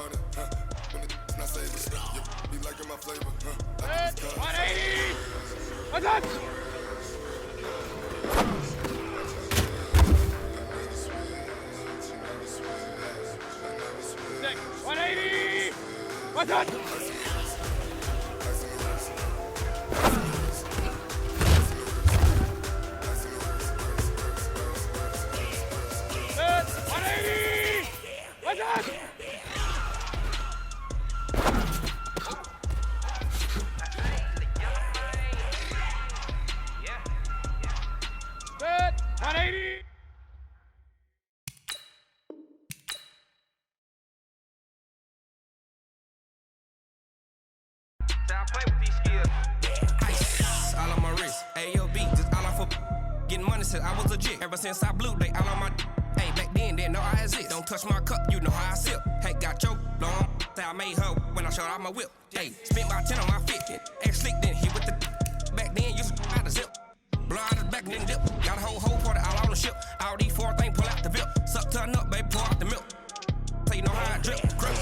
money, when it's not saving. You be liking my flavor, 180! What's up? 180! What's up? 180! What's up? Good. 180. I play with these skills. Ice, all on my wrist. AOB, just all off of getting money since I was legit. Ever since I blew, they all on my. Hey, back then, didn't know I exist. Don't touch my cup, you know how I sip. Hey, got your long. Say I made her when I showed out my whip. Hey, spent my 10 on my 50. Ex slick, then hit with the. Back then, used to out the zip. Blow out the back, then dip. Got a whole party all on the ship. All these four things, pull out the VIP. Suck, turn up, baby, pour out the milk. So you know how I drip. Grip.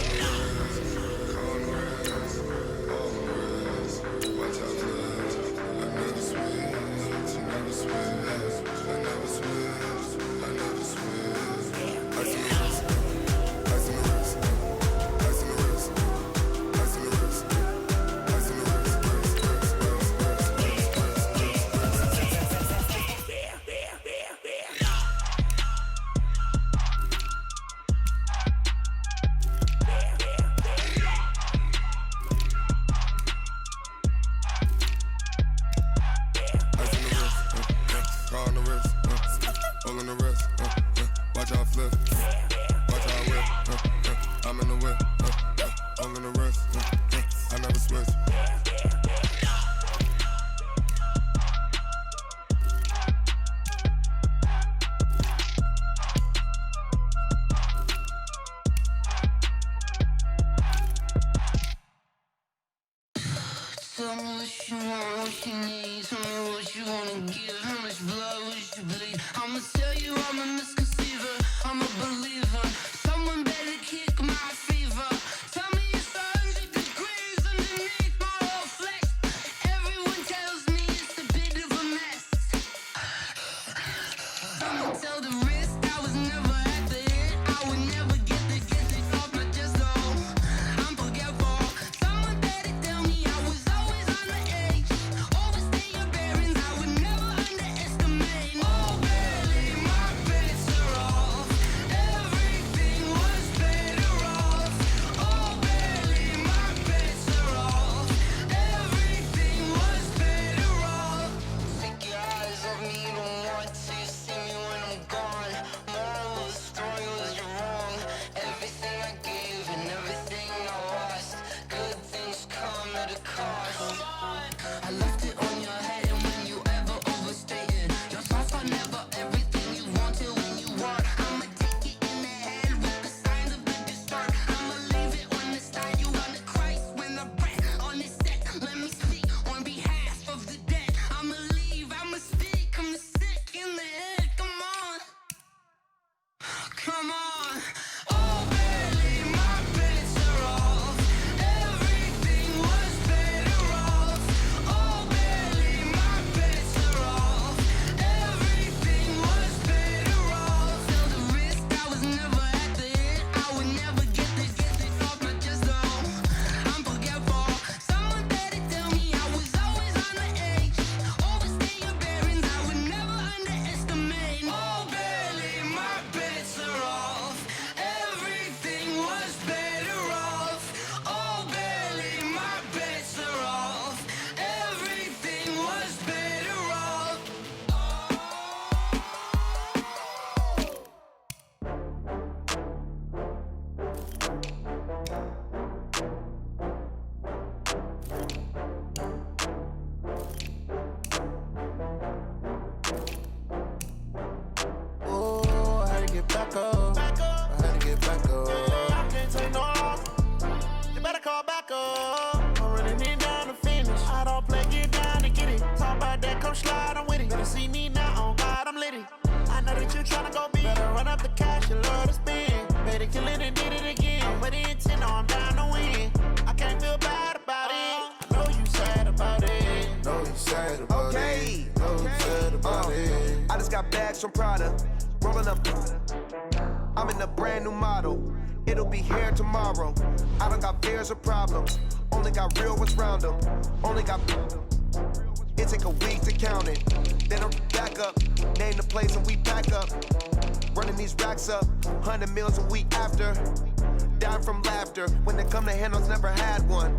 Tell me what you want, what you need. Tell me what you wanna give. How much blood would you bleed? I'ma tell you I'm a misconceiver. I'm a believer. Someone better kick my fever. Tell me it's 100 degrees underneath my whole flesh. Everyone tells me it's a bit of a mess. I'ma tell the risk I was never at the end. I would never get the off my chest though. I'm forgetful. Someone better tell me I was always on the edge. Overstay your bearings, I would never underestimate. Oh, barely, my bets are off. Everything was better off. Oh, barely, my bets are off. Everything was better off. Take your eyes off me, you don't want to see me when I'm gone. Moral of the story was you're wrong. Everything I gave and everything I lost. Good things come at a cost. I left it on your head, and when you ever overstay it, your thoughts are never everything you wanted when you want. I'ma take it in the head with the signs of the distort. I'ma leave it on the side. You wanna Christ when the breath on this set. Let me speak on behalf of the dead. I'ma leave, I'ma speak. I'm the sick in the head. Come on, come on. Oh, barely, my bets are off. Everything was better off. Oh, barely, my bets are off. Everything was better off. Tell the risk I was never at the end. I would never get it off my chest though. I'm forgetful. Someone better tell me I was always on the edge. Overstay your bearings, I would never underestimate. Oh, barely, my bets are off. Everything was better off. Oh, barely, my bets are off. Everything was better off. Oh, I had to get back up. I had to get back up. I can't take no loss. You better call back up. I'm running it down to finish. I don't play, get down to get it. Talk about that, come slide, I'm with it. Better see me now, on God, I'm litty. I know that you tryna go big. Better run up the cash, you love to spend. Better kill it and did it again. I'm with the intent on bags from Prada. Rolling up. I'm in a brand new model. It'll be here tomorrow. I don't got fears or problems. Only got real ones round them. Only got. It take a week to count it. Then I'm back up. Name the place and we back up. Running these racks up. 100 meals a week after. Dying from laughter. When it come to handles, never had one.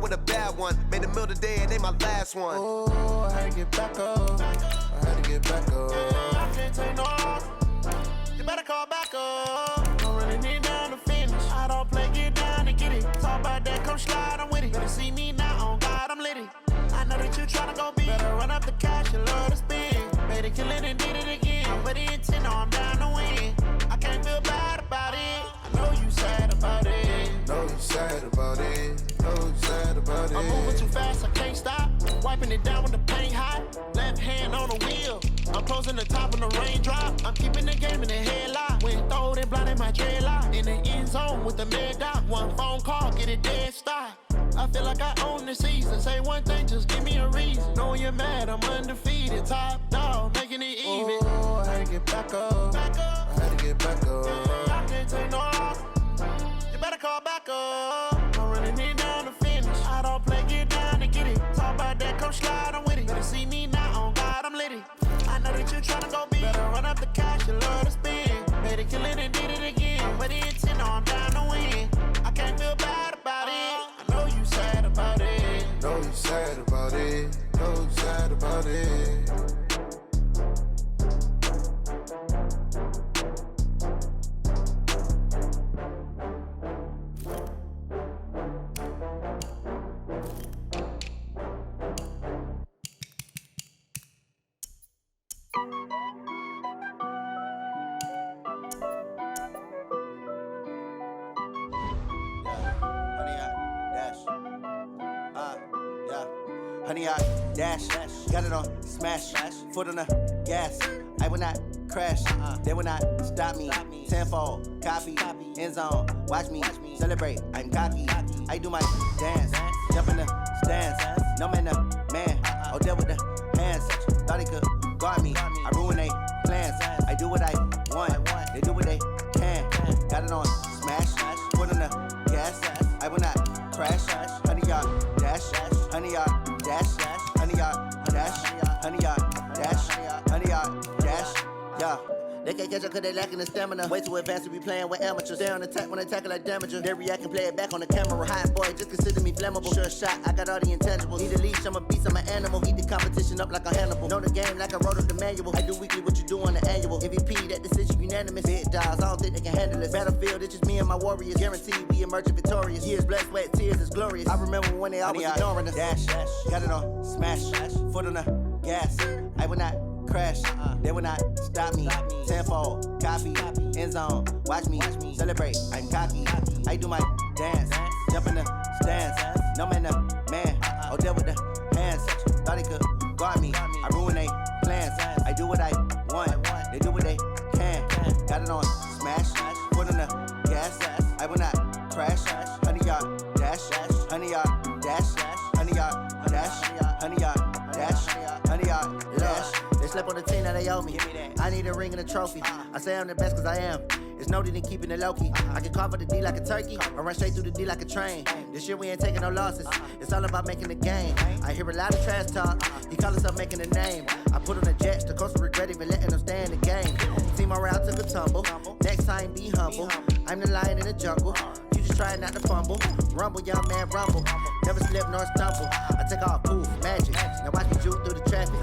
With a bad one. Made a meal today and they my last one. Oh, I had to get back up. I had to get back up. I can't take no loss. You better call back up. I'm running it down to finish. I don't play, get down and get it. Talk about that, come slide, I'm with it. Better see me now, on God, I'm litty. I know that you tryna go big. Better run up the cash, you love to spend. Better kill it and did it again. I put it in 10, no, I'm down to win. I can't feel bad about it. I know you sad about it. Know you sad about it. Know you sad about it. I'm moving too fast, I can't stop. Wiping it down with the paint hot. Left hand on the wheel. I'm closing the top of the raindrop. I'm keeping the game in the headlock. When throwed and blinded my dreadlock. In the end zone with the mad dot. One phone call, get it dead stop. I feel like I own the season. Say one thing, just give me a reason. Knowing you're mad, I'm undefeated. Top dog, making it even. Oh, I had to get back up. I had to get back up. I can't take no loss. You better call back up. I'm running it down to finish. I don't play, get down and get it. Talk about that, come slide, I'm with it. Better see me now, on God, I'm litty. I know that you tryna go big. Better run up the cash, you love to spend. Better kill it and did it again. But in 10, no, I'm down to win. I can't feel bad about it. I know you sad about it. Know you sad about it. Know you sad about it. Honey, I dash, got it on smash, foot on the gas. I will not crash, they will not stop me. Tenfold, copy, end zone, watch me celebrate. I'm cocky, I do my dance, jump in the stands. No man, the man, oh deal with the hands. Thought he could guard me, I ruin they plans. I do what I want, they do what they can. Got it on smash, foot on the gas. I will not crash, honey, y'all dash, honey, y'all dash, honey, y'all dash, honey, y'all dash, honey, y'all dash, yeah. They can't catch up cause they lacking the stamina. Way too advanced to be playing with amateurs. Stay on attack when they tackle like damager. They react and play it back on the camera. Hot boy, just consider me flammable. Sure shot, I got all the intangibles. Need a leash, I'm a beast, I'm an animal. Eat the competition up like a Hannibal. Know the game like I wrote up the manual. I do weekly what you do on the annual. MVP, that decision unanimous. Big dogs, I don't think they can handle this. Battlefield, it's just me and my warriors. Guaranteed we emerging victorious. Years, blood, sweat, tears, it's glorious. I remember when they always ignoring us. Dash, got it on smash, foot on the gas. I will not crash, they will not stop me. Tenfold, copy, end zone, watch me celebrate. I'm cocky, I do my dance, jump in the stands. No man, the man, oh deal with the hands. Thought he could guard me, I ruin they plans. I do what I want, they do what they can. Got it on smash, foot on the gas. I will not crash, honey, y'all dash, honey, y'all dash, honey, y'all dash, honey, y'all dash, honey, y'all dash. They slept on the team that they owe me. I need a ring and a trophy. I say I'm the best cause I am. It's no need in keeping it low key. I can carve up the D like a turkey or run straight through the D like a train. This year we ain't taking no losses. It's all about making the game. I hear a lot of trash talk. He call himself making a name. I put on the Jets. The coach will regret even letting them stay in the game. Team morale took a tumble. Next time be humble. I'm the lion in the jungle. You just try not to fumble. Rumble, young man, rumble. Never slip nor stumble. I take off, poof, magic. Now watch me juke through the traffic.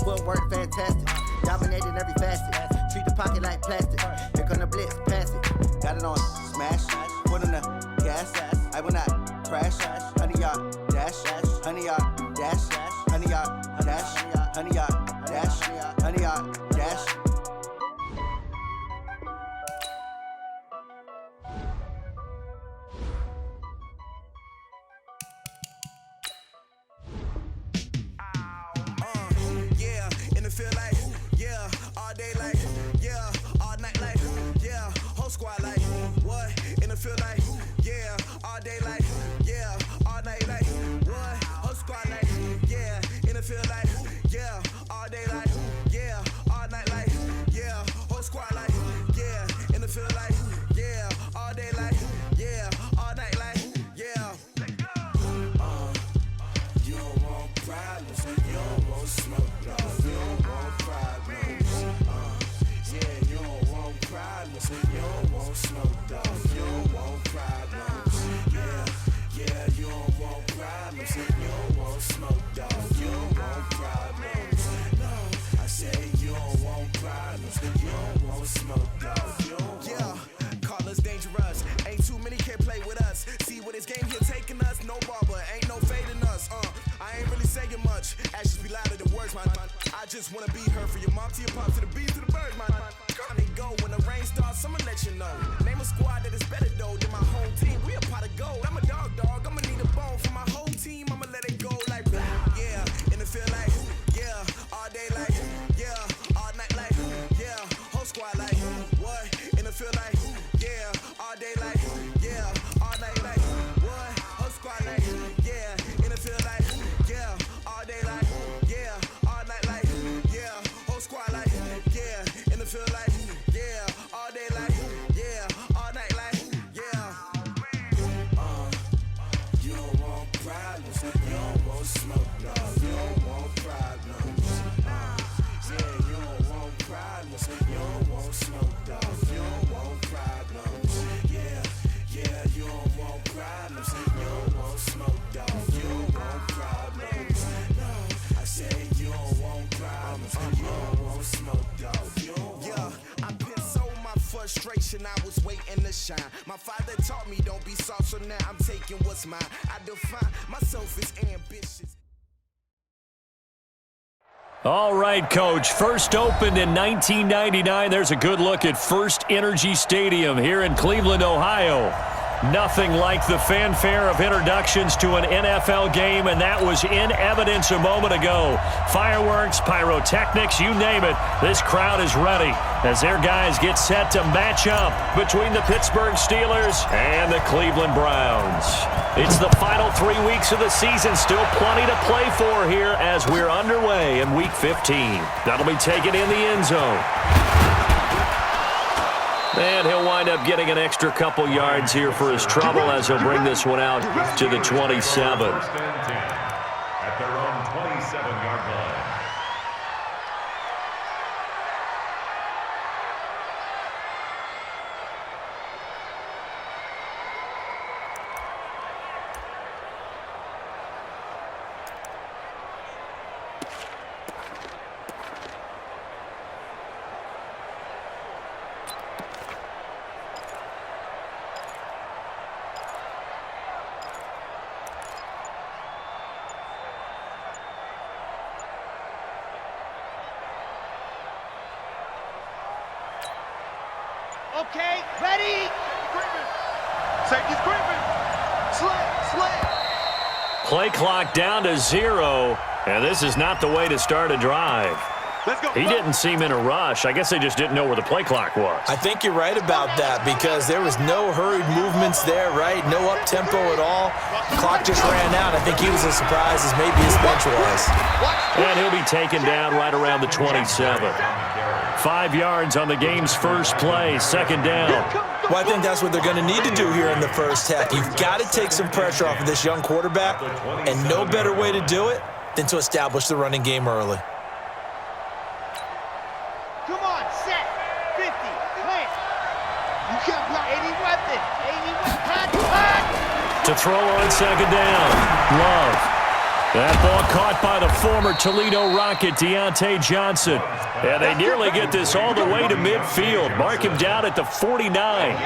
Footwork fantastic. Dominating every facet. Treat the pocket like plastic. Here come the blitz, pass it. Got it on smash. Foot on the gas. I will not crash. Honey, y'all dash. Honey, y'all dash. Honey, y'all dash. Honey, y'all dash. Honey, y'all dash. Feel like, yeah, all day like, yeah, all night like, yeah, whole squad like, what, in the field like, yeah, all day like, yeah, all night like, what, whole squad like, yeah, in the field like, yeah, all day like, yeah, all night like, can't play with us. See where this game here taking us? No barber, ain't no fading us. I ain't really saying much. Actions be louder than words, man. I just wanna be heard from your mom to your pop to the beat to the birds, man. Come and go when the rain starts, I'ma let you know. Name a squad that is better though than my home team. We a pot of gold. I'm a dog, I'ma need a bone for my whole team. I'ma let it go like, yeah. In the field like, yeah. All day like, yeah. All night like, yeah. Whole squad like, what? In the field like, yeah. All day like, yeah. All night like, what? Whole squad like, yeah. In the field like, yeah. All day like, yeah. All night like, yeah. Whole squad like, yeah. In the field like, yeah. All day like, yeah. All night like, yeah. You don't want problems. You don't want smoke, no. You don't want problems. Yeah, you don't want problems. You don't want smoke, dog. You don't want problems. Yeah, you don't want problems. You don't want smoke, dog. You don't want problems. No, I said you don't want problems. You don't want smoke, dog. You don't want. I been so my frustration, I was waiting to shine. My father taught me don't be soft, so now I'm taking what's mine. I define myself as ambitious. All right, Coach. First opened in 1999. There's a good look at First Energy Stadium here in Cleveland, Ohio. Nothing like the fanfare of introductions to an NFL game, and that was in evidence a moment ago. Fireworks, pyrotechnics, you name it. This crowd is ready as their guys get set to match up between the Pittsburgh Steelers and the Cleveland Browns. It's the final 3 weeks of the season. Still plenty to play for here as we're underway in Week 15. That'll be taken in the end zone. And he'll wind up getting an extra couple yards here for his trouble as he'll bring this one out to the 27. At their own 27-yard line. Okay, ready? Safety's creeping. Slant. Play clock down to 0, and this is not the way to start a drive. Let's go. He didn't seem in a rush. I guess they just didn't know where the play clock was. I think you're right about that because there was no hurried movements there, right? No up-tempo at all. The clock just ran out. I think he was as surprised as maybe his bench was. And he'll be taken down right around the 27. 5 yards on the game's first play, second down. Well, I think that's what they're going to need to do here in the first half. You've got to take some pressure off of this young quarterback, and no better way to do it than to establish the running game early. Come on, set, 50, plant. You can't block 80 weapon, cut. To throw on second down, Love. That ball caught by the former Toledo Rocket, Deontay Johnson. And they nearly get this all the way to midfield. Mark him down at the 49.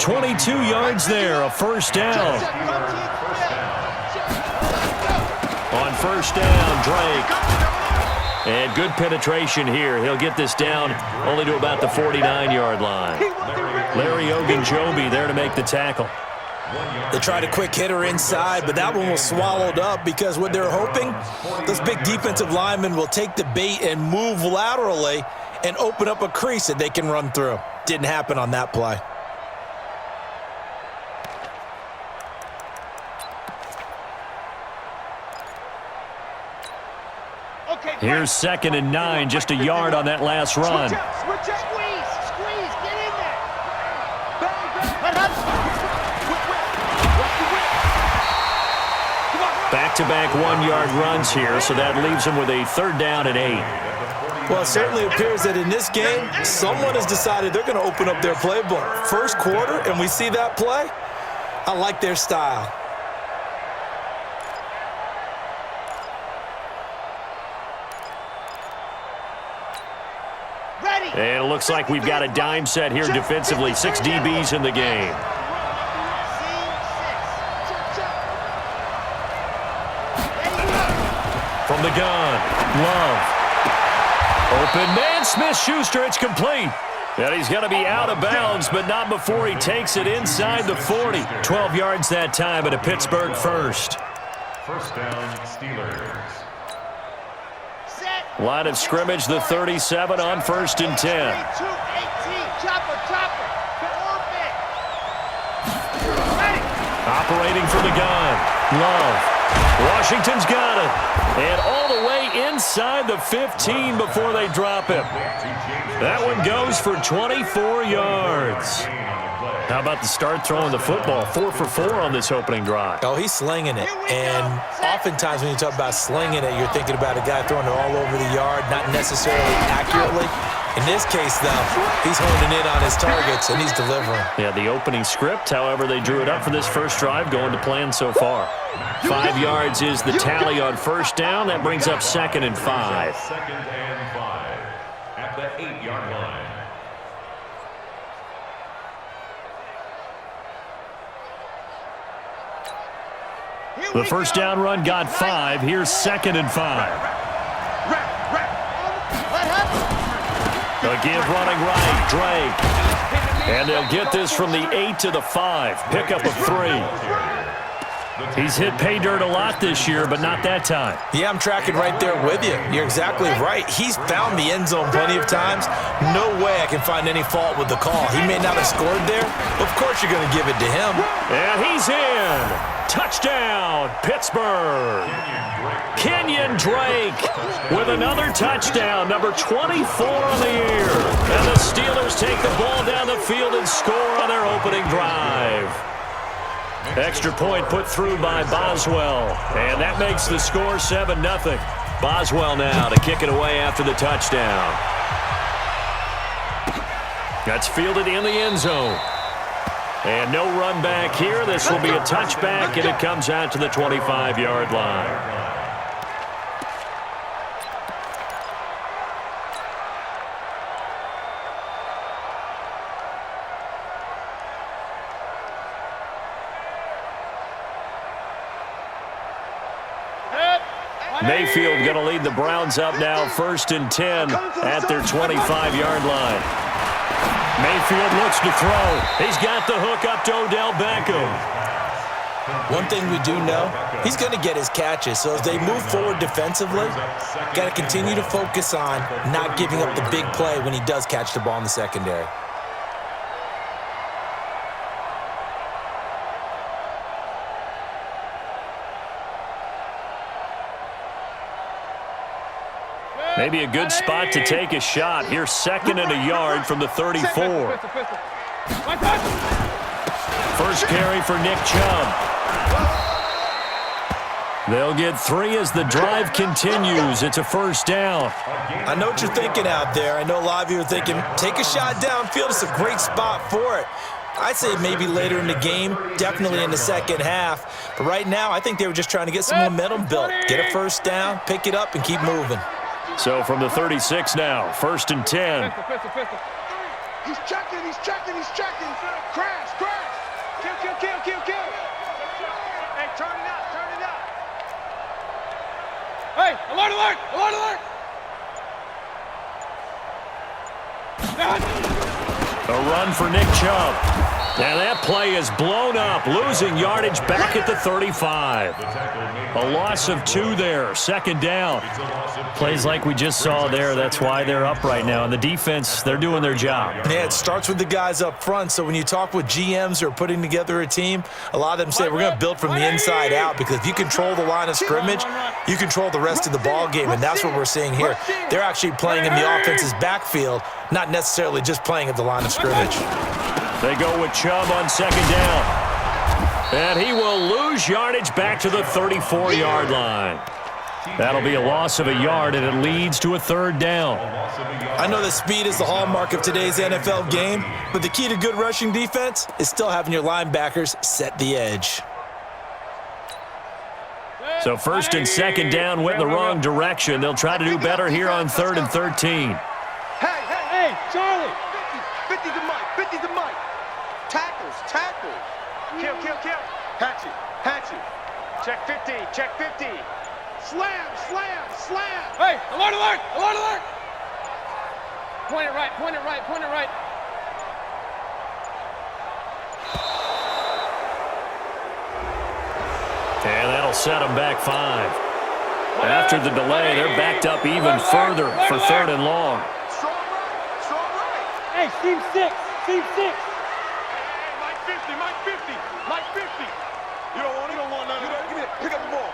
22 yards there, a first down. On first down, Drake. And good penetration here. He'll get this down only to about the 49-yard line. Larry Ogunjobi there to make the tackle. They tried a quick hitter inside, but that one was swallowed up because what they're hoping, those big defensive linemen will take the bait and move laterally and open up a crease that they can run through. Didn't happen on that play. Here's 2nd and 9, just a yard on that last run. Squeeze, get in there. Back-to-back 1-yard runs here, so that leaves them with a 3rd down and 8. Well, it certainly appears that in this game, someone has decided they're going to open up their playbook. First quarter, and we see that play. I like their style. And it looks like we've got a dime set here defensively. 6 DBs in the game. From the gun, Love. Open man, Smith-Schuster, it's complete. And he's going to be out of bounds, but not before he takes it inside the 40. 12 yards that time at a Pittsburgh first. First down, Steelers. Line of scrimmage, the 37 on 1st and 10. 18. Chopper. Orbit. Ready. Operating from the gun, Love. Washington's got it. And all the way inside the 15 before they drop him. That one goes for 24 yards. How about the start throwing the football? 4 for 4 on this opening drive. Oh, he's slinging it. And oftentimes when you talk about slinging it, you're thinking about a guy throwing it all over the yard, not necessarily accurately. In this case, though, he's honing in on his targets, and he's delivering. Yeah, the opening script, however, they drew it up for this first drive, going to plan so far. 5 yards is the tally on first down. That brings up 2nd and 5. 2nd and 5 at the 8-yard line. The first down run got 5. Here's 2nd and 5. The give running right, Drake. And they'll get this from the 8 to the 5. Pickup of 3. He's hit pay dirt a lot this year, but not that time. Yeah, I'm tracking right there with you. You're exactly right. He's found the end zone plenty of times. No way I can find any fault with the call. He may not have scored there, but of course you're going to give it to him. And he's in. Touchdown, Pittsburgh. Kenyon Drake with another touchdown, number 24 on the year. And the Steelers take the ball down the field and score on their opening drive. Extra point put through by Boswell. And that makes the score 7-0. Boswell now to kick it away after the touchdown. That's fielded in the end zone. And no run back here. This will be a touchback, and it comes out to the 25-yard line. Mayfield going to lead the Browns up now, 1st and 10 at their 25-yard line. Mayfield looks to throw. He's got the hook up to Odell Beckham. One thing we do know, he's going to get his catches. So as they move forward defensively, got to continue to focus on not giving up the big play when he does catch the ball in the secondary. Maybe a good spot to take a shot. Here's 2nd and a yard from the 34. First carry for Nick Chubb. They'll get 3 as the drive continues. It's a first down. I know what you're thinking out there. I know a lot of you are thinking, take a shot downfield. It's a great spot for it. I'd say maybe later in the game, definitely in the second half. But right now, I think they were just trying to get some momentum built. Get a first down, pick it up, and keep moving. So from the 36 now, 1st and 10. He's checking. Crash. Kill. Hey, turn it up. Hey, alert. A run for Nick Chubb. And that play is blown up, losing yardage back at the 35. A loss of 2 there, 2nd down. Plays like we just saw there, that's why they're up right now. And the defense, they're doing their job. Yeah, it starts with the guys up front. So when you talk with GMs who are putting together a team, a lot of them say we're going to build from the inside out, because if you control the line of scrimmage, you control the rest of the ball game, and that's what we're seeing here. They're actually playing in the offense's backfield, not necessarily just playing at the line of scrimmage. They go with Chubb on 2nd down. And he will lose yardage back to the 34-yard line. That'll be a loss of a yard, and it leads to a 3rd down. I know that speed is the hallmark of today's NFL game, but the key to good rushing defense is still having your linebackers set the edge. So 1st and 2nd down went in the wrong direction. They'll try to do better here on 3rd and 13. Hey, Charlie. 50 to Mike. Tackles. Kill. Hatchet. Check 50. Slam, slam, slam. Hey, alert, alert, alert, alert. Point it right, point it right, point it right. And that'll set them back 5. After the delay, they're backed up even further for 3rd and long. Strong right, strong right. Hey, team 6, team 6. Hey, Mike 50, Mike 50, Mike 50. You don't want it? You don't want none of that. Give me it. Pick up the ball.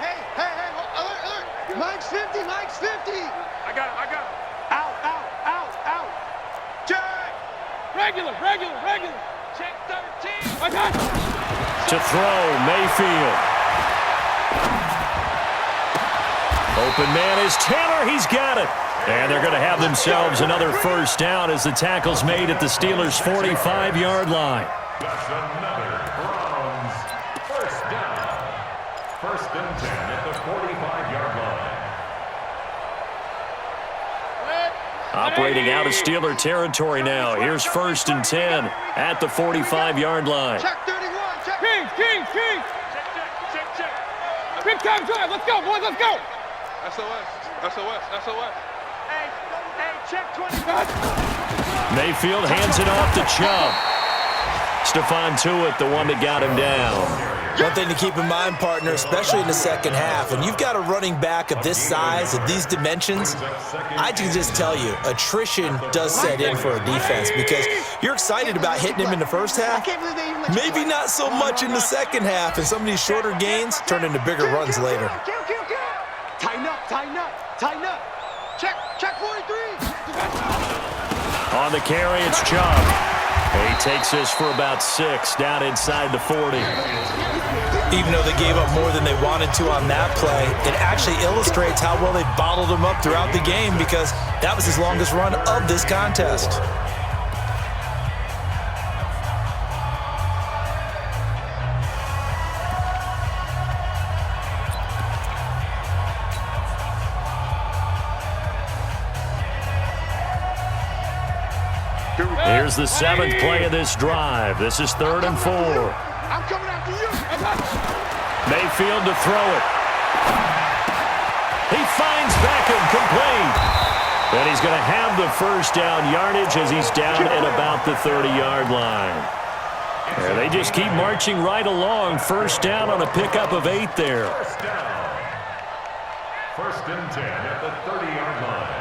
Hey, hey, hey, alert, alert. Mike's 50, Mike's 50. I got it, I got it. Out, out, out, out. Check. Regular, regular, regular. Check 13. I got it. To throw, Mayfield. Open man is Taylor. He's got it. And they're going to have themselves another first down as the tackle's made at the Steelers' 45-yard line. That's another Browns first down. 1st and 10 at the 45-yard line. Operating out of Steeler territory now. Here's 1st and 10 at the 45-yard line. Check 31. Check. Kings, Kings, Kings. Check, check, check, check. Big time drive. Let's go, boys, let's go. SOS, SOS, SOS. Hey, hey, check 20. Mayfield hands it off to Chubb. Stephon Tuitt, the one that got him down. One thing to keep in mind, partner, especially in the second half, when you've got a running back of this size, of these dimensions, I can just tell you, attrition does set in for a defense because you're excited about hitting him in the first half, maybe not so much in the second half, and some of these shorter gains turn into bigger runs later. Tighten up, tighten up, tighten up. Check 43. On the carry, it's Chubb. He takes this for about 6 down inside the 40. Even though they gave up more than they wanted to on that play, it actually illustrates how well they bottled them up throughout the game because that was his longest run of this contest. Here's the 7th play of this drive. This is 3rd and 4. I'm coming after you. Mayfield to throw it. He finds Beckham complete. And he's going to have the first down yardage as he's down at about the 30-yard line. And they just keep marching right along. First down on a pickup of 8 there. First down. 1st and 10 at the 30-yard line.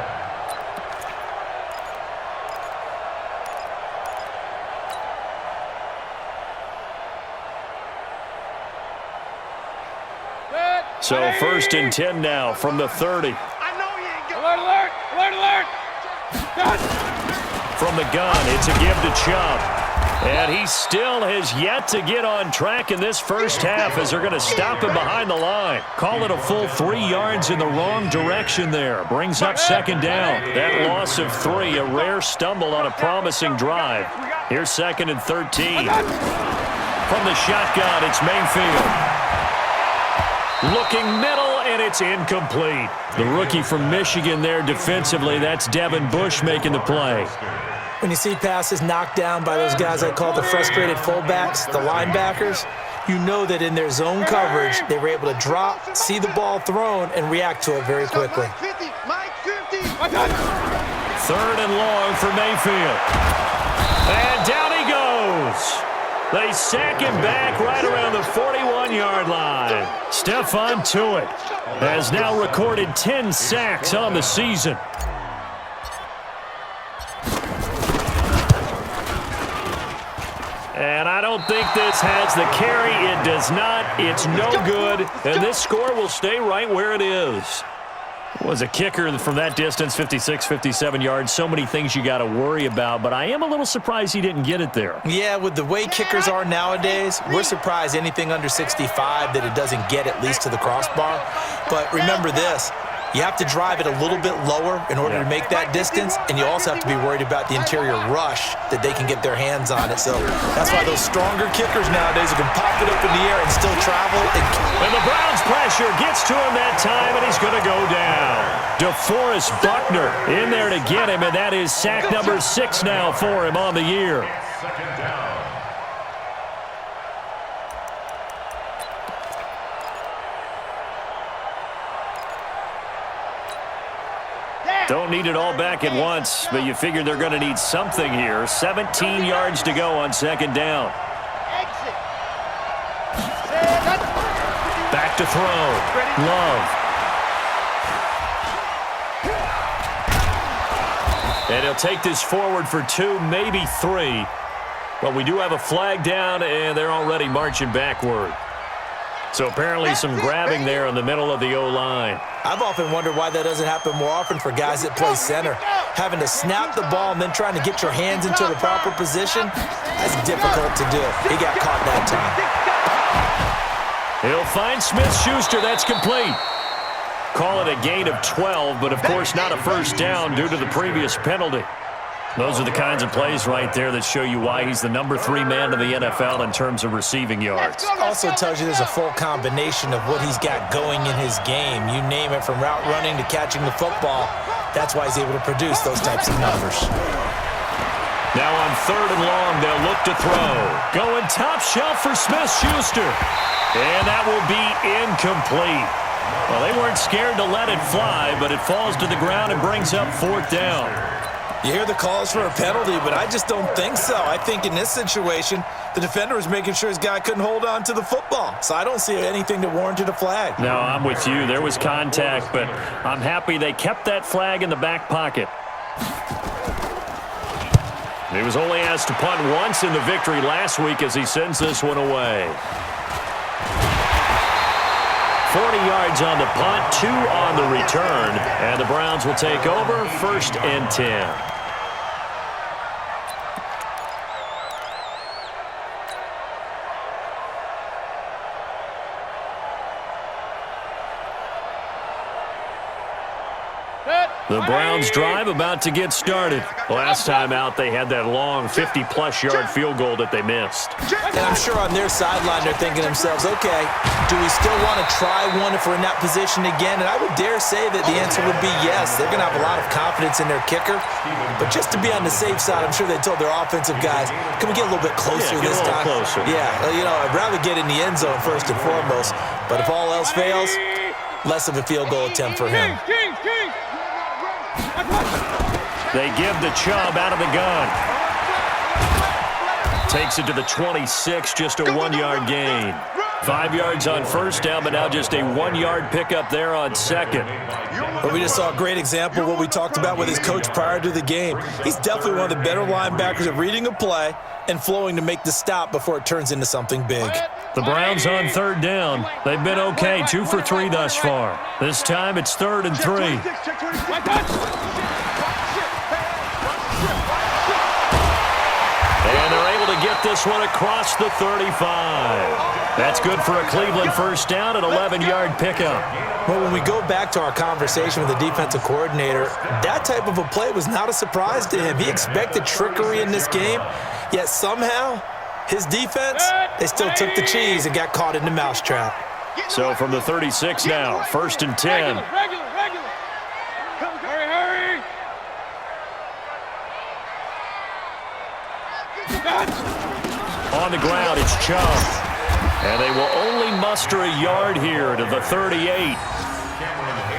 So 1st and 10 now from the 30. I know you ain't got. Alert, alert, alert, alert. Gun. From the gun, it's a give to Chubb. And he still has yet to get on track in this first half as they're going to stop him behind the line. Call it a full 3 yards in the wrong direction there. Brings up 2nd down. That loss of 3, a rare stumble on a promising drive. Here's 2nd and 13. From the shotgun, it's Mayfield. Looking middle, and it's incomplete. The rookie from Michigan there defensively, that's Devin Bush making the play. When you see passes knocked down by those guys I call the frustrated fullbacks, the linebackers, you know that in their zone coverage, they were able to drop, see the ball thrown, and react to it very quickly. Mike 50. 3rd and long for Mayfield. And down he goes. They sack him back right around the 41-yard line. Stephon Tuitt has now recorded 10 sacks on the season. And I don't think this has the carry. It does not. It's no good. And this score will stay right where it is. Was a kicker from that distance, 56, 57 yards. So many things you got to worry about, but I am a little surprised he didn't get it there. Yeah, with the way kickers are nowadays, we're surprised anything under 65 that it doesn't get at least to the crossbar. But remember this, you have to drive it a little bit lower in order to make that distance, and you also have to be worried about the interior rush that they can get their hands on it. So that's why those stronger kickers nowadays can pop it up in the air and still travel. And the Browns pressure gets to him that time, and he's going to go down. DeForest Buckner in there to get him, and that is sack number 6 now for him on the year. 2nd down. Don't need it all back at once, but you figure they're going to need something here. 17 yards to go on second down. Back to throw. Love. And he'll take this forward for 2, maybe 3. But we do have a flag down, and they're already marching backward. So apparently some grabbing there in the middle of the O-line. I've often wondered why that doesn't happen more often for guys that play center. Having to snap the ball and then trying to get your hands into the proper position, that's difficult to do. He got caught that time. He'll find Smith-Schuster. That's complete. Call it a gain of 12, but of course not a first down due to the previous penalty. Those are the kinds of plays right there that show you why he's the number 3 man in the NFL in terms of receiving yards. Also tells you there's a full combination of what he's got going in his game. You name it, from route running to catching the football. That's why he's able to produce those types of numbers. Now on 3rd and long, they'll look to throw. Going top shelf for Smith-Schuster. And that will be incomplete. Well, they weren't scared to let it fly, but it falls to the ground and brings up 4th down. You hear the calls for a penalty, but I just don't think so. I think in this situation, the defender was making sure his guy couldn't hold on to the football. So I don't see anything that warranted a flag. No, I'm with you. There was contact, but I'm happy they kept that flag in the back pocket. He was only asked to punt once in the victory last week as he sends this one away. 40 yards on the punt, 2 on the return, and the Browns will take over 1st and 10. The Browns drive about to get started. Last time out, they had that long 50-plus yard field goal that they missed. And I'm sure on their sideline they're thinking to themselves, okay, do we still want to try one if we're in that position again? And I would dare say that the answer would be yes. They're going to have a lot of confidence in their kicker. But just to be on the safe side, I'm sure they told their offensive guys, can we get a little bit closer this time? Closer. Yeah, you know, I'd rather get in the end zone first and foremost. But if all else fails, less of a field goal attempt for him. They give the Chubb out of the gun. Takes it to the 26, just a 1-yard gain. 5 yards on first down, but now just a 1-yard pickup there on second. But we just saw a great example of what we talked about with his coach prior to the game. He's definitely one of the better linebackers at reading a play and flowing to make the stop before it turns into something big. The Browns on 3rd down. They've been okay, 2 for 3 thus far. This time it's 3rd and 3. And they're able to get this one across the 35. That's good for a Cleveland first down, an 11-yard pickup. Well, when we go back to our conversation with the defensive coordinator, that type of a play was not a surprise to him. He expected trickery in this game, yet somehow his defense, they still took the cheese and got caught in the mousetrap. So from the 36 now, 1st and 10. Regular. Hurry. On the ground, it's Chubb. And they will only muster a yard here to the 38.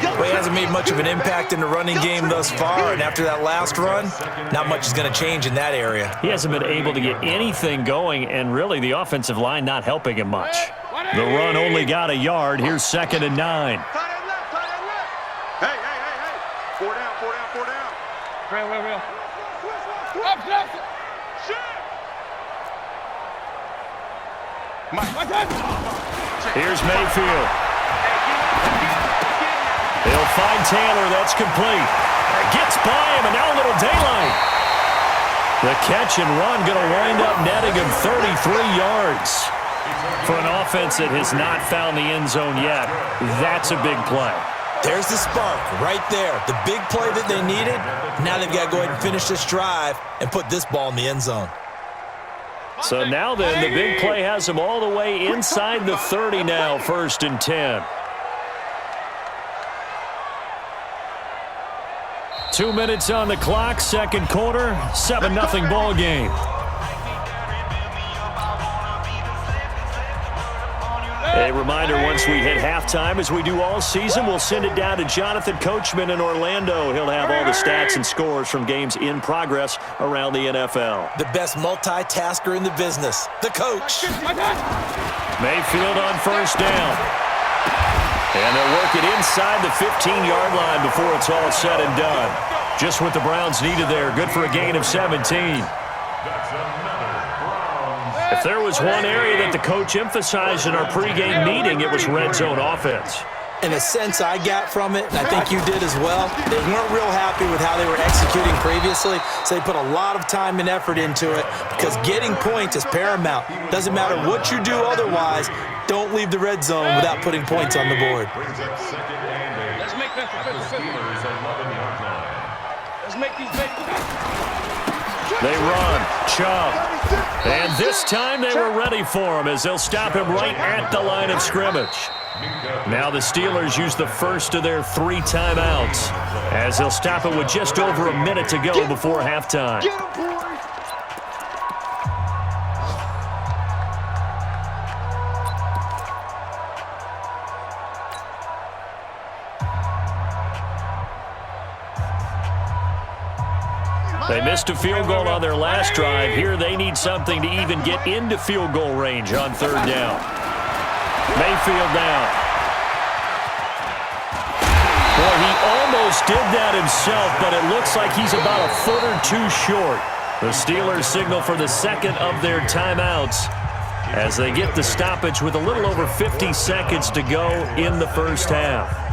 Well, he hasn't made much of an impact in the running game thus far, and after that last run, not much is going to change in that area. He hasn't been able to get anything going, and really the offensive line not helping him much. The run only got a yard. Here's 2nd and 9. Hey. 4 down. Real. Up. Here's Mayfield. He'll find Taylor. That's complete. Gets by him, and now a little daylight. The catch and run going to wind up netting him 33 yards. For an offense that has not found the end zone yet, that's a big play. There's the spark right there. The big play that they needed. Now they've got to go ahead and finish this drive and put this ball in the end zone. So now then, the big play has them all the way inside the 30 now, 1st and 10. 2 minutes on the clock, second quarter, 7-0 ball game. A reminder, once we hit halftime, as we do all season, we'll send it down to Jonathan Coachman in Orlando. He'll have all the stats and scores from games in progress around the NFL. The best multitasker in the business, the coach. Mayfield on first down. And they'll work it inside the 15-yard line before it's all said and done. Just what the Browns needed there. Good for a gain of 17. If there was one area that the coach emphasized in our pregame meeting, it was red zone offense. In a sense, I got from it, and I think you did as well. They weren't real happy with how they were executing previously, so they put a lot of time and effort into it because getting points is paramount. Doesn't matter what you do otherwise, don't leave the red zone without putting points on the board. Let's make them for 50. Let's make these babies. They run, Chubb, and this time they were ready for him as they'll stop him right at the line of scrimmage. Now the Steelers use the first of their 3 timeouts as they'll stop it with just over a minute to go before halftime. They missed a field goal on their last drive. Here they need something to even get into field goal range on third down. Mayfield down. Boy, he almost did that himself, but it looks like he's about a foot or 2 short. The Steelers signal for the second of their timeouts as they get the stoppage with a little over 50 seconds to go in the first half.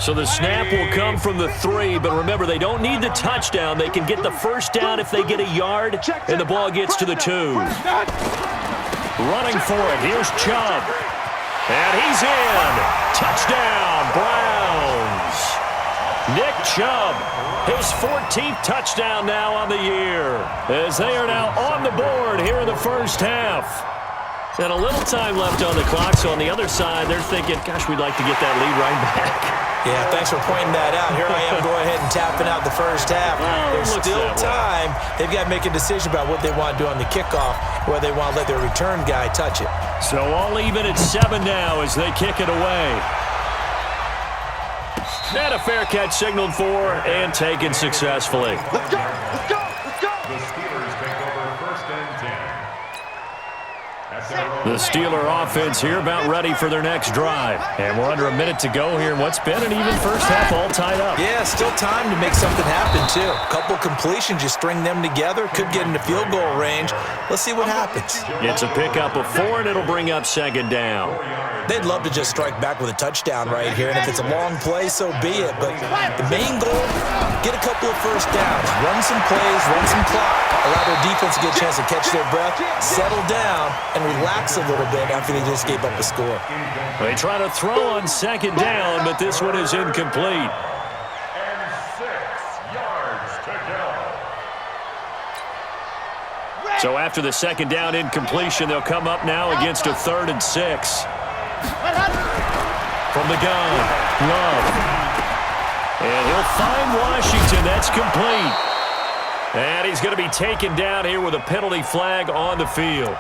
So the snap will come from the 3, but remember, they don't need the touchdown. They can get the first down if they get a yard, and the ball gets to the 2. Running for it, here's Chubb. And he's in. Touchdown, Browns. Nick Chubb, his 14th touchdown now on the year, as they are now on the board here in the first half. And a little time left on the clock, so on the other side, they're thinking, gosh, we'd like to get that lead right back. Yeah, thanks for pointing that out. Here I am going ahead and tapping out the first half. There's still time. They've got to make a decision about what they want to do on the kickoff, whether they want to let their return guy touch it. So all even at 7 now as they kick it away. And a fair catch signaled for and taken successfully. Let's go! Let's go! Let's go! The Steelers take over first and 10. The Steeler offense here about ready for their next drive. And we're under a minute to go here in what's been an even first half all tied up. Yeah, still time to make something happen, too. A couple completions, you string them together, could get into field goal range. Let's see what happens. It's a pickup of 4, and it'll bring up second down. They'd love to just strike back with a touchdown right here, and if it's a long play, so be it. But the main goal, get a couple of first downs, run some plays, run some clock, allow their defense to get a chance to catch their breath, settle down, and relax a little bit after they just gave up a score. They try to throw on second down, but this one is incomplete. And 6 yards to go. So after the second down incompletion, they'll come up now against a 3rd and 6. From the gun, Love. And he'll find Washington. That's complete. And he's going to be taken down here with a penalty flag on the field.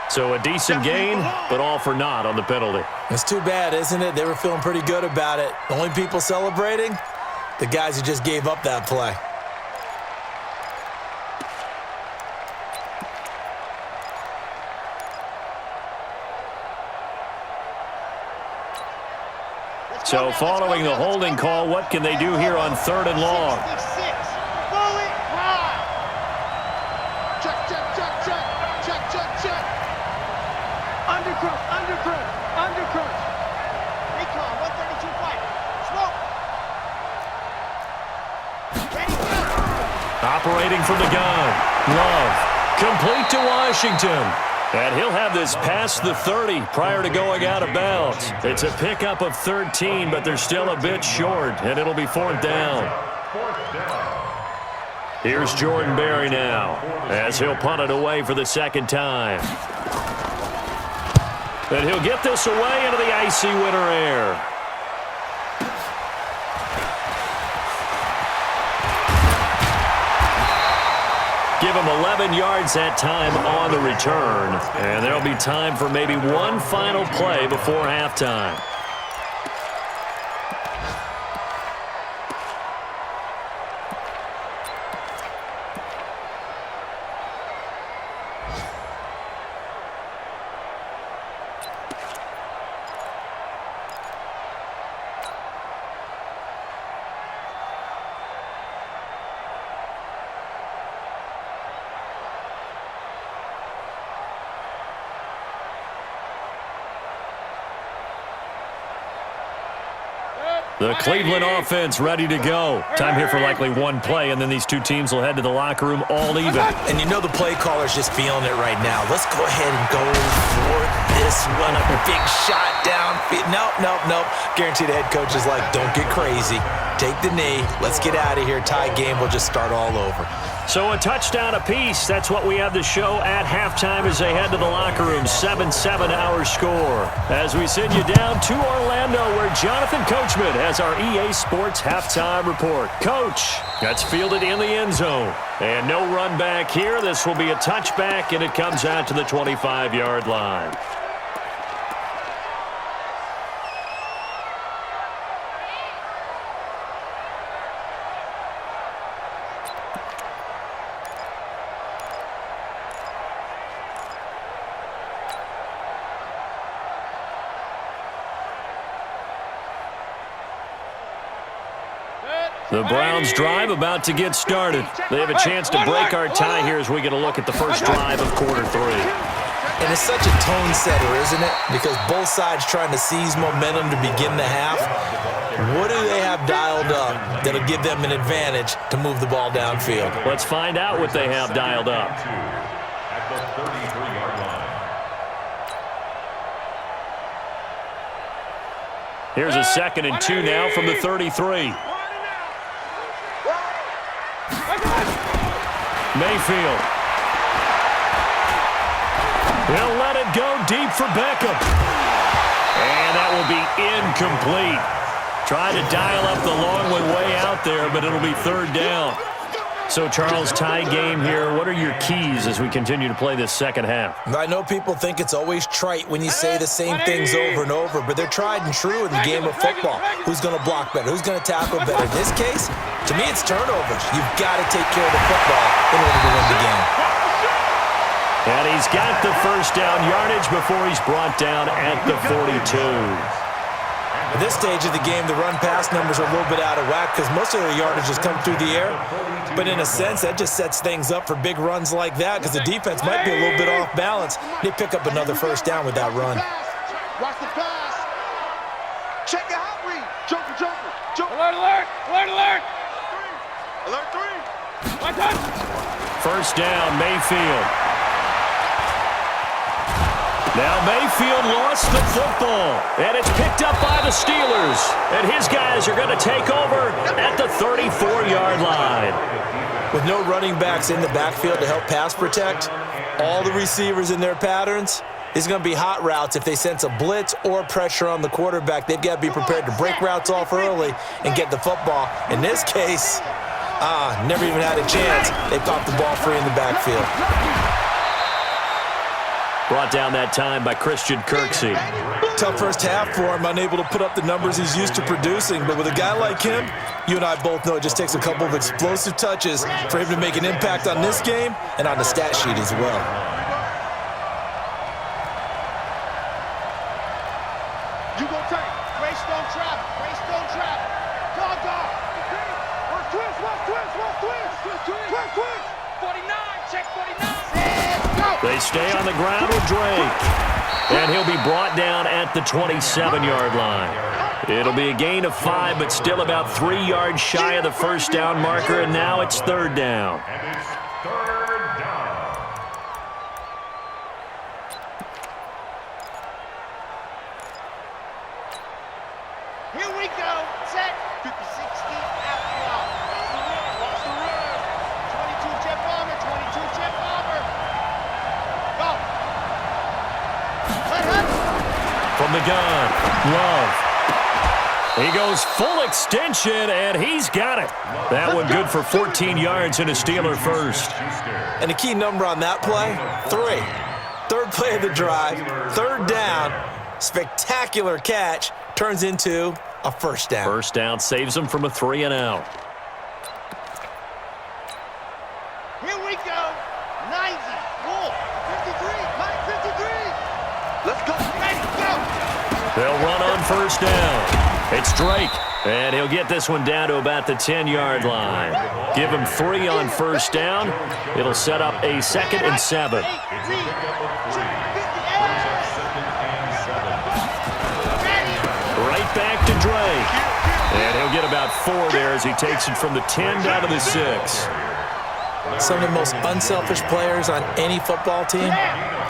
So a decent gain, but all for naught on the penalty. It's too bad, isn't it? They were feeling pretty good about it. The only people celebrating, the guys who just gave up that play. So following the holding call, what can they do here on 3rd and long? Undercrunch. Recon, 132 fight. Smoke. Operating from the gun. Love. Complete to Washington. And he'll have this past the 30 prior to going out of bounds. It's a pickup of 13, but they're still a bit short, and it'll be 4th down. Here's Jordan Berry now as he'll punt it away for the second time. And he'll get this away into the icy winter air. Give him 11 yards that time on the return. And there'll be time for maybe one final play before halftime. The Cleveland offense ready to go. Time here for likely one play, and then these two teams will head to the locker room all even. And you know the play caller's just feeling it right now. Let's go ahead and go for this one. A big shot down. Nope. Guarantee the head coach is like, don't get crazy. Take the knee. Let's get out of here. Tie game. We'll just start all over. So a touchdown apiece. That's what we have to show at halftime as they head to the locker room. 7-7 our score. As we send you down to Orlando, where Jonathan Coachman has our EA Sports halftime report. Coach, that's fielded in the end zone. And no run back here. This will be a touchback, and it comes out to the 25-yard line. The Browns drive about to get started. They have a chance to break our tie here as we get a look at the first drive of quarter three. And it's such a tone setter, isn't it? Because both sides trying to seize momentum to begin the half. What do they have dialed up that'll give them an advantage to move the ball downfield? Let's find out what they have dialed up. At the 33-yard line. Here's a 2nd and 2 now from the 33. Mayfield. He'll let it go deep for Beckham. And that will be incomplete. Try to dial up the long one way out there, but it'll be third down. So, Charles, tie game here. What are your keys as we continue to play this second half? I know people think it's always trite when you say the same things over and over, but they're tried and true in the game of football. Who's going to block better? Who's going to tackle better? In this case, to me, it's turnovers. You've got to take care of the football in order to win the game. And he's got the first down yardage before he's brought down at the 42. At this stage of the game, the run-pass numbers are a little bit out of whack because most of their yardage has come through the air. But in a sense, that just sets things up for big runs like that because the defense might be a little bit off balance. They pick up another first down with that run. Watch the pass. Check your hot read. Jumper. Alert! Alert 3. One touch. First down, Mayfield. Now Mayfield lost the football, and it's picked up by the Steelers. And his guys are going to take over at the 34-yard line. With no running backs in the backfield to help pass protect, all the receivers in their patterns, it's going to be hot routes if they sense a blitz or pressure on the quarterback. They've got to be prepared to break routes off early and get the football. In this case, never even had a chance. They popped the ball free in the backfield. Brought down that time by Christian Kirksey. Tough first half for him, unable to put up the numbers he's used to producing. But with a guy like him, you and I both know it just takes a couple of explosive touches for him to make an impact on this game and on the stat sheet as well. You go take. Greystone trap. Dog. Twist. 49, check 49. They stay on the ground with Drake. And he'll be brought down at the 27-yard line. It'll be a gain of 5, but still about 3 yards shy of the first down marker, and now it's third down. And it's third down. Here we go. Set. 50-60 out block. Lost the run. 22 jet bomber. Go. Let him. From the gun, Love. He goes full extension, and he's got it. That one good for 14 yards and a Steeler first. And the key number on that play, 3. Third play of the drive, third down, spectacular catch, turns into a first down. First down saves him from a 3-and-out. Here we go. 90, Wolf, 53, Mike 53. Let's go. Ready, go. They'll run on first down. It's Drake, and he'll get this one down to about the 10-yard line. Give him 3 on first down. It'll set up a 2nd and 7. Right back to Drake. And he'll get about 4 there as he takes it from the 10 down to the 6. Some of the most unselfish players on any football team,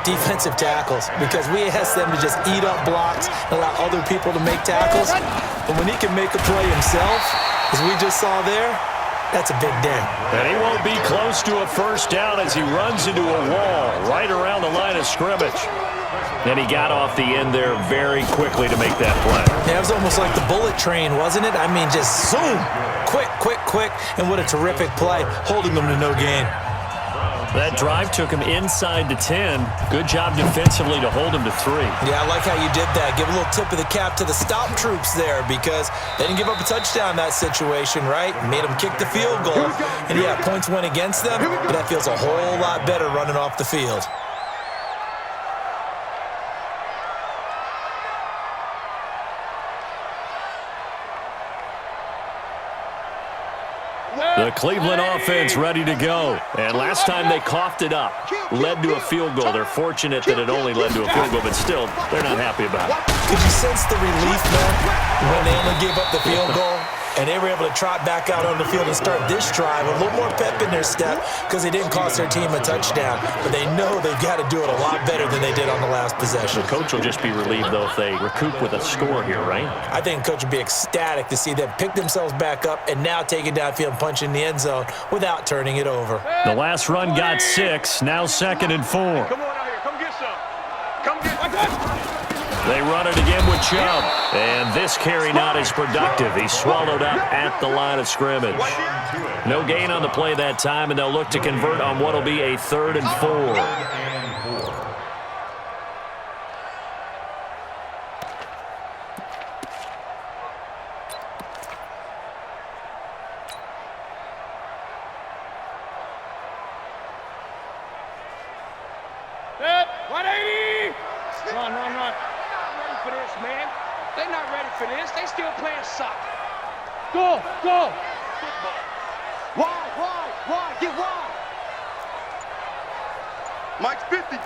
defensive tackles, because we ask them to just eat up blocks and allow other people to make tackles. But when he can make a play himself, as we just saw there, that's a big day. And he won't be close to a first down as he runs into a wall right around the line of scrimmage. And he got off the end there very quickly to make that play. Yeah, it was almost like the bullet train, wasn't it? I mean, just zoom, quick, quick, quick, and what a terrific play, holding them to no gain. That drive took him inside the 10. Good job defensively to hold him to 3. Yeah, I like how you did that. Give a little tip of the cap to the stop troops there because they didn't give up a touchdown in that situation, right? Made them kick the field goal. And, yeah, points went against them, but that feels a whole lot better running off the field. The Cleveland offense ready to go. And last time they coughed it up, led to a field goal. They're fortunate that it only led to a field goal, but still, they're not happy about it. Could you sense the relief, man, when they only gave up the field goal? And they were able to trot back out on the field and start this drive with a little more pep in their step because they didn't cost their team a touchdown. But they know they've got to do it a lot better than they did on the last possession. The coach will just be relieved, though, if they recoup with a score here, right? I think the coach would be ecstatic to see them pick themselves back up and now take it downfield and punch in the end zone without turning it over. The last run got 6, now 2nd and 4. Come on out here. Come get some. Come get They run it again with Chubb. And this carry not as productive. He's swallowed up at the line of scrimmage. No gain on the play that time, and they'll look to convert on what will be a 3rd and 4. Go! Wide, get wide. Mike's 50.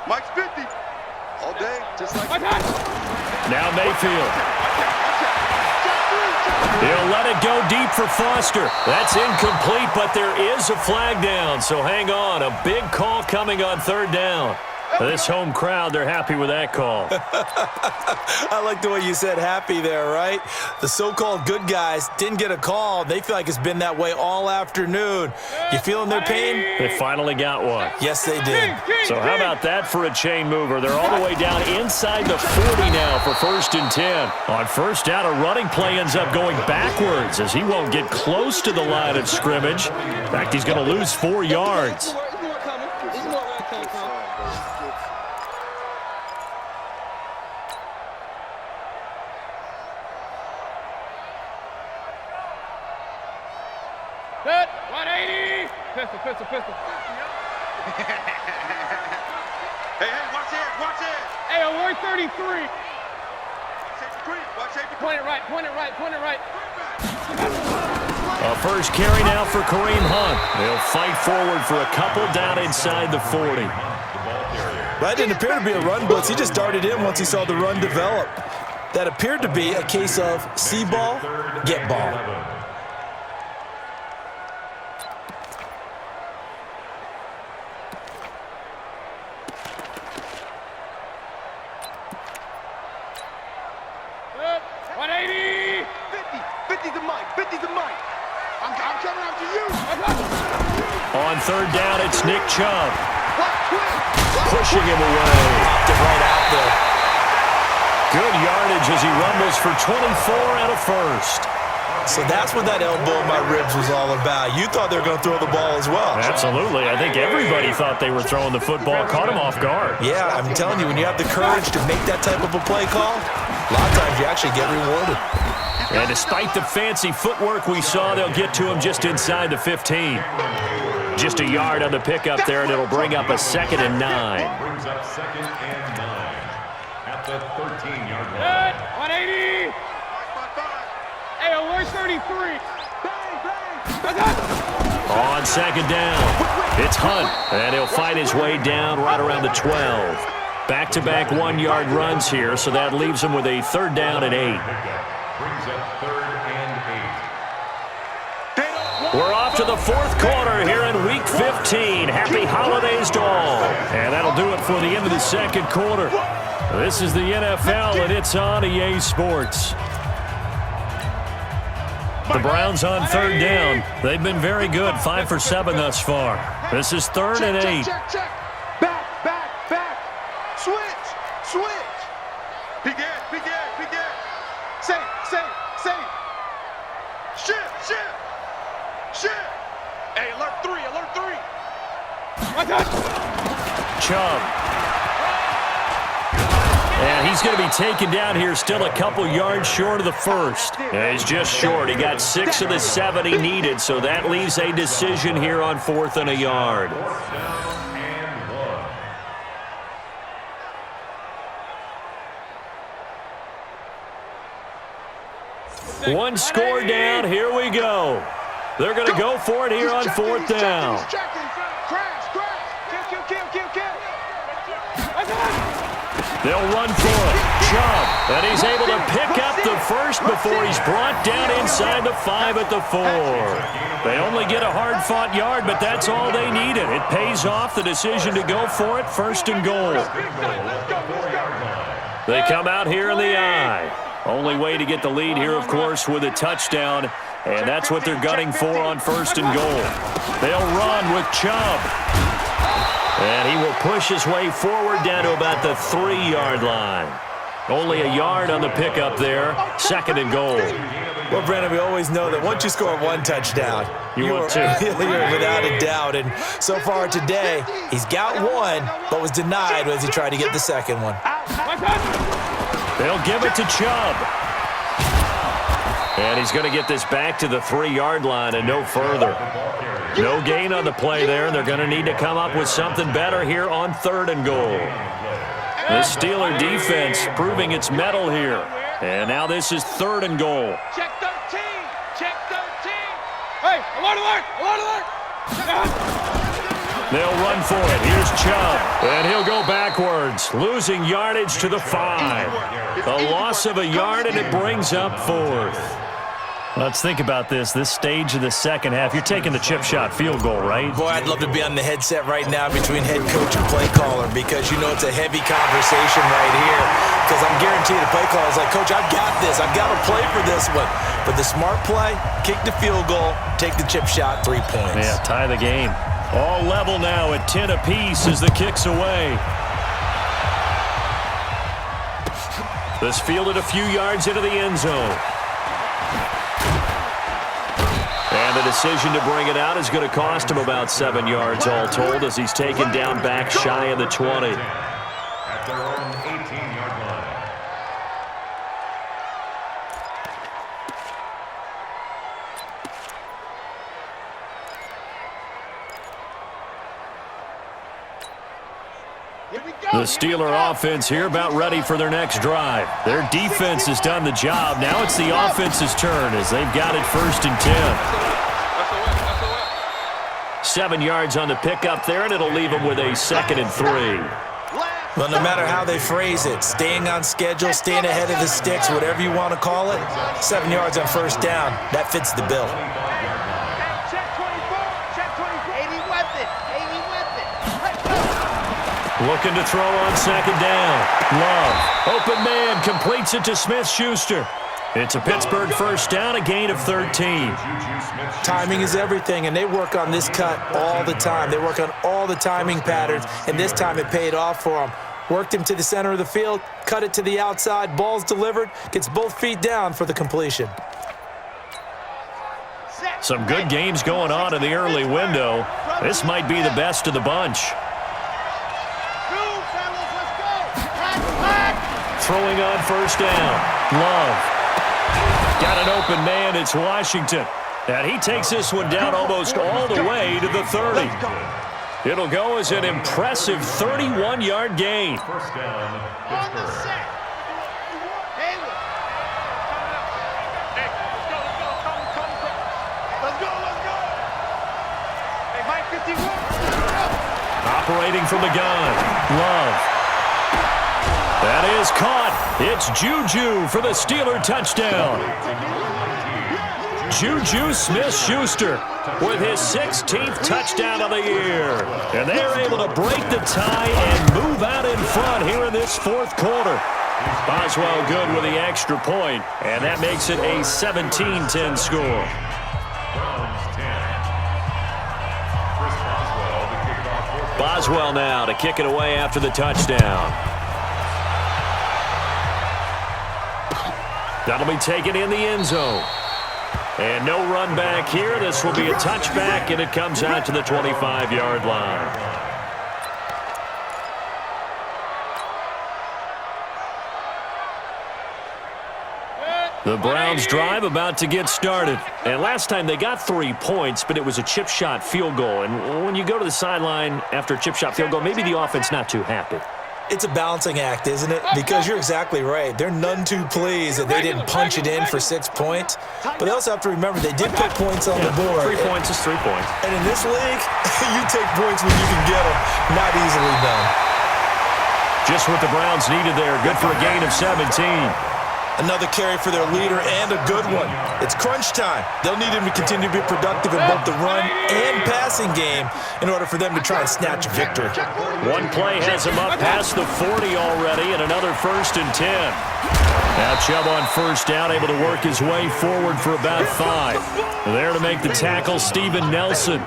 Mike's 50. All day, just like Now Mayfield. He'll let it go deep for Foster. That's incomplete, but there is a flag down, so hang on. A big call coming on 3rd down. This home crowd, they're happy with that call. I like the way you said happy there, right? The so-called good guys didn't get a call. They feel like it's been that way all afternoon. You feeling their pain? They finally got one. Yes, they did. So how about that for a chain mover? They're all the way down inside the 40 now for 1st and 10. On first down, a running play ends up going backwards as he won't get close to the line of scrimmage. In fact, he's going to lose 4 yards. Set, 180. Pistol. Hey, watch it. Hey, alert 33. Watch it. Point it right. A first carry now for Kareem Hunt. They'll fight forward for a couple down inside the 40. That didn't appear to be a run blitz. He just darted in once he saw the run develop. That appeared to be a case of see ball, get ball. On 3rd down, it's Nick Chubb. Pushing him away. Popped it right out there. Good yardage as he rumbles for 24 and a first. So that's what that elbow in my ribs was all about. You thought they were going to throw the ball as well. Absolutely. I think everybody thought they were throwing the football. Caught him off guard. Yeah, I'm telling you, when you have the courage to make that type of a play call, a lot of times you actually get rewarded. And despite the fancy footwork we saw, they'll get to him just inside the 15. Just a yard on the pickup there, and it'll bring up a 2nd and 9. Brings up 2nd and 9 at the 13-yard line. 180. Hey, alert 33. On 2nd down, it's Hunt, and he'll fight his way down right around the 12. Back-to-back 1-yard runs here, so that leaves him with a 3rd down and 8. Brings up 3rd and 8. We're off to the 4th quarter here in Week 15. Happy holidays to all. And that'll do it for the end of the 2nd quarter. This is the NFL, and it's on EA Sports. The Browns on 3rd down. They've been very good, 5 for 7 thus far. This is 3rd and 8. Check. Back. Switch. Big air. Safe. Shit. Hey, alert 3. Chubb. And he's going to be taken down here, still a couple yards short of the first. And he's just short. He got 6 of the 7 he needed, so that leaves a decision here on 4th and a yard. One score down. Here we go. They're going to go for it here on 4th down. They'll run for it. Chubb, and he's able to pick up the first before he's brought down inside the 5 at the 4. They only get a hard-fought yard, but that's all they needed. It pays off, the decision to go for it, 1st and goal. They come out here in the eye. Only way to get the lead here, of course, with a touchdown, and that's what they're gunning for on 1st and goal. They'll run with Chubb. And he will push his way forward down to about the 3-yard line. Only a yard on the pickup there. 2nd and goal. Well, Brandon, we always know that once you score 1 touchdown, you're without a doubt. And so far today, he's got 1, but was denied as he tried to get the 2nd one. They'll give it to Chubb. And he's going to get this back to the 3-yard line and no further. No gain on the play there. They're going to need to come up with something better here on 3rd and goal. The Steeler defense proving its mettle here. And now this is 3rd and goal. Check 13. Hey, alert. They'll run for it. Here's Chubb. And he'll go backwards, losing yardage to the 5. A loss of a yard, and it brings up 4th. Let's think about this stage of the 2nd half. You're taking the chip shot field goal, right? Boy, I'd love to be on the headset right now between head coach and play caller because you know it's a heavy conversation right here because I'm guaranteed the play caller is like, Coach, I've got this. I've got to play for this one. But the smart play, kick the field goal, take the chip shot, 3 points. Yeah, tie the game. All level now at 10 apiece as the kick's away. This fielded a few yards into the end zone. And the decision to bring it out is going to cost him about 7 yards all told as he's taken down back shy of the 20. At their own 18-yard line. The Steeler offense here about ready for their next drive. Their defense has done the job. Now it's the offense's turn as they've got it 1st and 10. 7 yards on the pickup there, and it'll leave them with a 2nd and 3. Well, no matter how they phrase it, staying on schedule, staying ahead of the sticks, whatever you want to call it, 7 yards on 1st down, that fits the bill. Looking to throw on 2nd down. Love. Open man. Completes it to Smith-Schuster. It's a Pittsburgh 1st down, a gain of 13. Timing is everything, and they work on this cut all the time. They work on all the timing patterns, and this time it paid off for them. Worked him to the center of the field, cut it to the outside, ball's delivered, gets both feet down for the completion. Some good games going on in the early window. This might be the best of the bunch. Throwing on first down. Love. Got an open man. It's Washington. And he takes this one down almost all the way to the 30. It'll go as an impressive 31-yard gain. First down, Pittsburgh. Operating from the gun. Love. That is caught. It's Juju for the Steeler touchdown. Juju Smith-Schuster with his 16th touchdown of the year. And they're able to break the tie and move out in front here in this fourth quarter. Boswell good with the extra point, and that makes it a 17-10 score. Boswell now to kick it away after the touchdown. That'll be taken in the end zone. And no run back here. This will be a touchback, and it comes out to the 25-yard line. The Browns drive about to get started. And last time they got 3 points, but it was a chip shot field goal. And when you go to the sideline after a chip shot field goal, maybe the offense not too happy. It's a balancing act, isn't it? Because you're exactly right. They're none too pleased that they didn't punch it in for 6 points. But they also have to remember they did put points on the board. 3 points is 3 points. And in this league, you take points when you can get them. Not easily done. Just what the Browns needed there. Good for a gain of 17. Another carry for their leader, and a good one. It's crunch time. They'll need him to continue to be productive in both the run and passing game in order for them to try and snatch a victory. One play has him up past the 40 already, and another 1st and 10. Now Chubb on first down, able to work his way forward for about 5. There to make the tackle, Steven Nelson.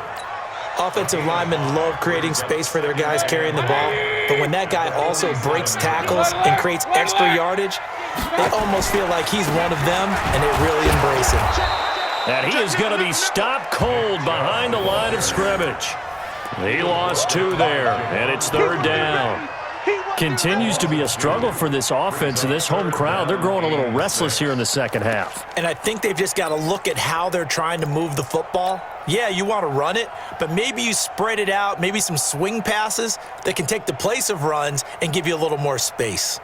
Offensive linemen love creating space for their guys carrying the ball, but when that guy also breaks tackles and creates extra yardage, they almost feel like he's one of them, and they really embrace him. And he is going to be stopped cold behind the line of scrimmage. He lost 2 there, and it's 3rd down. Continues to be a struggle for this offense and this home crowd. They're growing a little restless here in the second half. And I think they've just got to look at how they're trying to move the football. Yeah, you want to run it, but maybe you spread it out, maybe some swing passes that can take the place of runs and give you a little more space.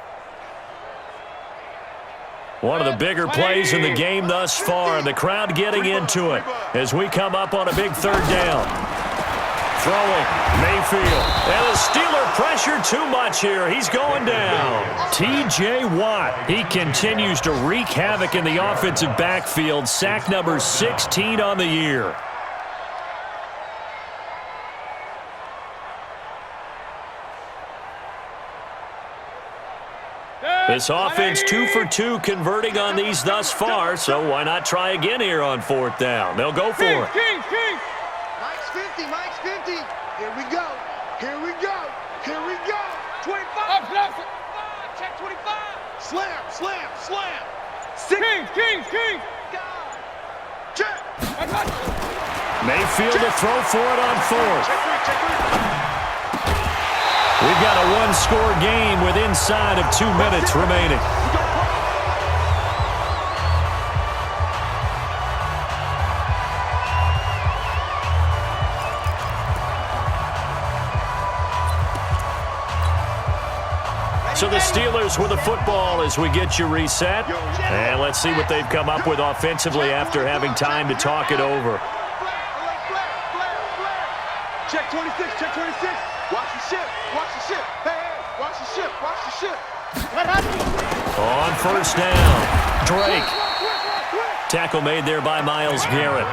One of the bigger plays in the game thus far, and the crowd getting into it as we come up on a big 3rd down. Throwing, Mayfield. And the Steeler pressure too much here. He's going down. T.J. Watt, he continues to wreak havoc in the offensive backfield. Sack number 16 on the year. This offense 2 for 2 converting on these thus far, so why not try again here on 4th down? They'll go for it. Mike's 50, Mike's 50. Here we go. Here we go. Here we go. 25. Check 25. Slam, slam, slam. King. Check. Mayfield to throw for it on 4th. We've got a 1-score game with inside of 2 minutes remaining. So the Steelers with the football as we get you reset. And let's see what they've come up with offensively after having time to talk it over. Check 26, check 26. Watch the ship, watch the ship. Hey, watch the ship, watch the ship. On first down, Drake. Tackle made there by Myles Garrett.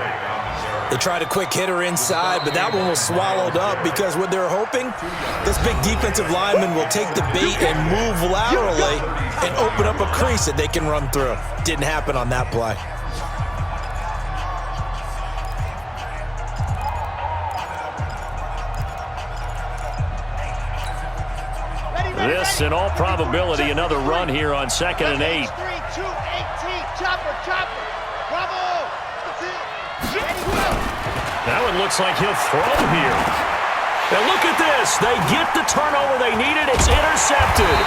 They tried a quick hitter inside, but that one was swallowed up because what they're hoping, this big defensive lineman will take the bait and move laterally and open up a crease that they can run through. Didn't happen on that play. This, in all probability, another run here on 2nd and 8. 3, 2, 18. Chopper, chopper. Bravo. That one looks like he'll throw here. And look at this. They get the turnover they needed. It's intercepted.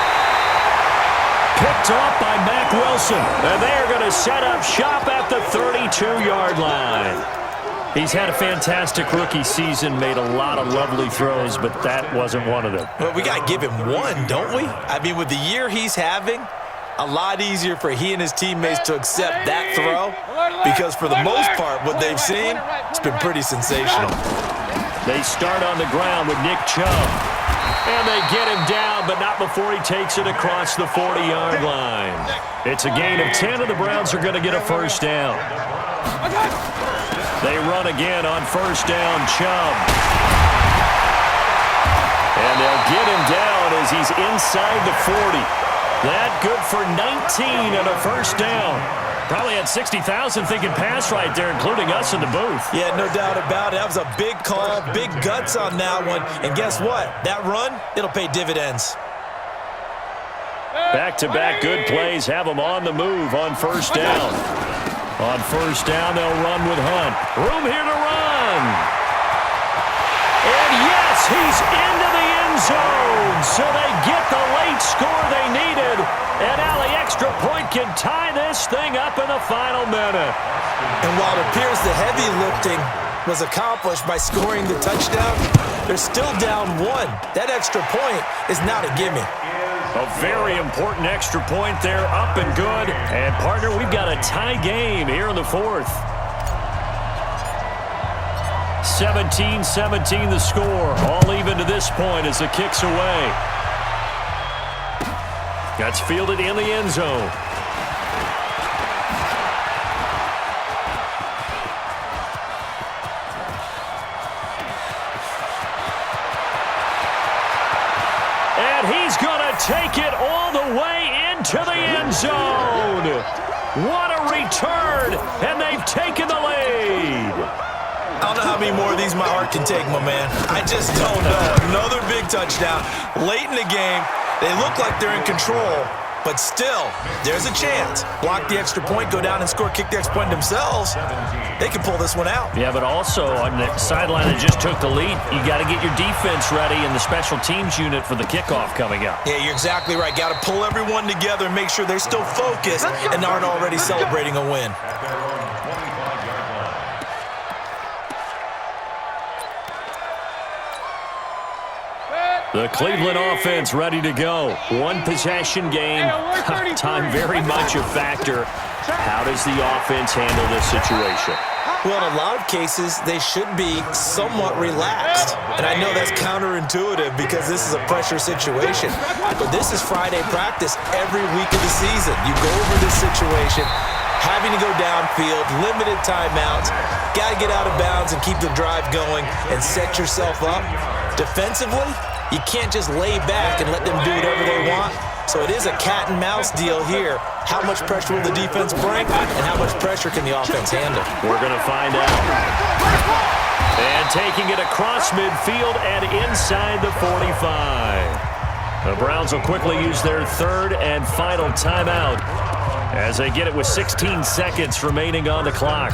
Picked off by Mack Wilson. And they are going to set up shop at the 32-yard line. He's had a fantastic rookie season, made a lot of lovely throws, but that wasn't one of them. Well, we got to give him one, don't we? I mean, with the year he's having, a lot easier for he and his teammates to accept that throw because for the most part, what they've seen, it's been pretty sensational. They start on the ground with Nick Chubb. And they get him down, but not before he takes it across the 40-yard line. It's a gain of 10, and the Browns are going to get a first down. They run again on first down, Chubb. And they'll get him down as he's inside the 40. That good for 19 and a first down. Probably had 60,000 thinking pass right there, including us in the booth. Yeah, no doubt about it. That was a big call, big guts on that one. And guess what? That run, it'll pay dividends. Back-to-back good plays have them on the move on first down. On first down, they'll run with Hunt. Room here to run. And yes, he's into the end zone. So they get the late score they needed. And now the extra point can tie this thing up in the final minute. And while it appears the heavy lifting was accomplished by scoring the touchdown, they're still down one. That extra point is not a gimme. A very important extra point there, up and good. And, partner, we've got a tie game here in the fourth. 17-17 the score. All even to this point as the kick's away. That's fielded in the end zone. And he's going to take it all the way into the end zone. What a return, and they've taken the lead. I don't know how many more of these my heart can take, my man. I just don't know. Another big touchdown. Late in the game, they look like they're in control, but still, there's a chance. Block the extra point, go down and score, kick the extra point themselves. They can pull this one out. Yeah, but also on the sideline that just took the lead, you got to get your defense ready and the special teams unit for the kickoff coming up. Yeah, you're exactly right. Got to pull everyone together and make sure they're still focused and aren't already celebrating a win. The Cleveland offense ready to go. One possession game. Time very much a factor. How does the offense handle this situation? Well, in a lot of cases, they should be somewhat relaxed. And I know that's counterintuitive because this is a pressure situation. But this is Friday practice every week of the season. You go over this situation, having to go downfield, limited timeouts, got to get out of bounds and keep the drive going and set yourself up. Defensively, you can't just lay back and let them do whatever they want. So it is a cat and mouse deal here. How much pressure will the defense bring and how much pressure can the offense handle? We're going to find out. And taking it across midfield and inside the 45. The Browns will quickly use their third and final timeout as they get it with 16 seconds remaining on the clock.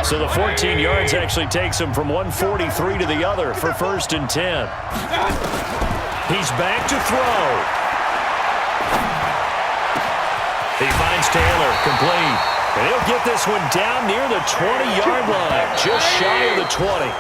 So the 14 yards actually takes him from 143 to the other for 1st and 10. He's back to throw. He finds Taylor, complete. And he'll get this one down near the 20-yard line, just shy of the 20.